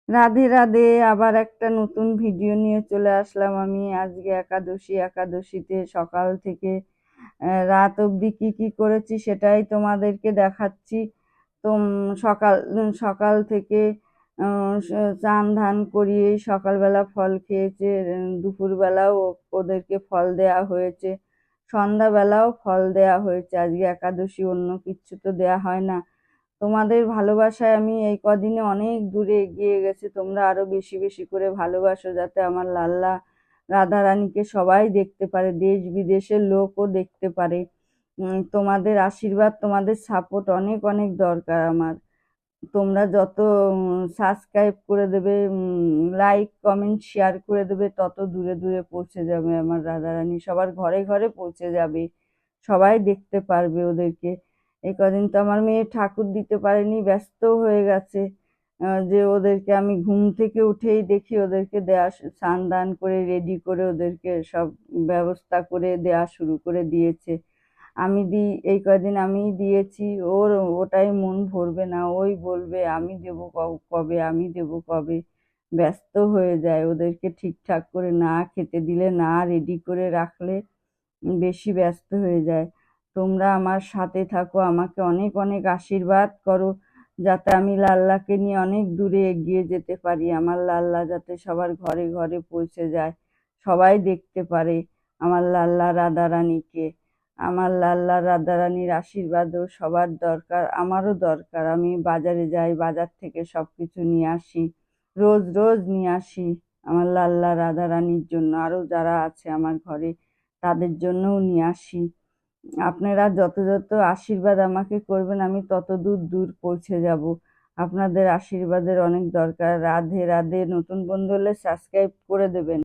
রাধে রাধে, আবার একটা নতুন ভিডিও নিয়ে চলে আসলাম আমি। আজকে একাদশীতে সকাল থেকে রাত অবধি কি কি করেছি সেটাই তোমাদেরকে দেখাচ্ছি। তো সকাল সকাল থেকে চান ধান করিয়ে সকালবেলা ফল খেয়েছে, দুপুরবেলাও ওদেরকে ফল দেয়া হয়েছে, সন্ধ্যাবেলাও ফল দেয়া হয়েছে। আজকে একাদশী, অন্য কিচ্ছু তো দেয়া হয় না। তোমাদের ভালোবাসায় আমি এই কদিনে অনেক দূরে এগিয়ে গেছি। তোমরা আরো বেশি বেশি করে ভালোবাসো, যাতে আমার লাল্লা রাধা রানীকে সবাই দেখতে পারে, দেশ বিদেশের লোকও দেখতে পারে। তোমাদের আশীর্বাদ, তোমাদের সাপোর্ট অনেক অনেক দরকার আমার। তোমরা যত সাবস্ক্রাইব করে দেবে, লাইক কমেন্ট শেয়ার করে দেবে, তত দূরে দূরে পৌঁছে যাবে আমার রাধারানী, সবার ঘরে ঘরে পৌঁছে যাবে, সবাই দেখতে পারবে ওদেরকে। এই কদিন তো আমার মেয়ে ঠাকুর দিতে পারেনি, ব্যস্ত হয়ে গেছে। যে ওদেরকে আমি ঘুম থেকে উঠেই দেখি ওদেরকে দেয়া, স্নান দান করে রেডি করে ওদেরকে সব ব্যবস্থা করে দেয়া শুরু করে দিয়েছে। আমি দিই, এই কদিন আমিই দিয়েছি। ওর ওটাই মন ভরবে না, ওই বলবে আমি দেবো কবে, আমি দেবো কবে। ব্যস্ত হয়ে যায়, ওদেরকে ঠিকঠাক করে না খেতে দিলে, না রেডি করে রাখলে বেশি ব্যস্ত হয়ে যায়। তোমরা আমার সাথে থাকো, আমাকে অনেক অনেক আশীর্বাদ করো, যাতে আমি লাল্লাকে নিয়ে অনেক দূরে এগিয়ে যেতে পারি। আমার লাল্লা যাতে সবার ঘরে ঘরে পৌঁছে যায়, সবাই দেখতে পারে আমার লাল্লা রাধা রানীকে। আমার লাল্লা রাধা রানীর আশীর্বাদও সবার দরকার, আমারও দরকার। আমি বাজারে যাই, বাজার থেকে সবকিছু নিয়ে আসি, রোজ রোজ নিয়ে আসি আমার লাল্লা রাধা রানীর জন্য। আরো যারা আছে আমার ঘরে তাদের জন্যও নিয়ে আসি। আপনারা যত যত আশীর্বাদ আমাকে করবেন, আমি তত দূর দূর পৌঁছে যাব। আপনাদের আশীর্বাদের অনেক দরকার। রাধে রাধে। নতুন বন্ধু হলে সাবস্ক্রাইব করে দেবেন।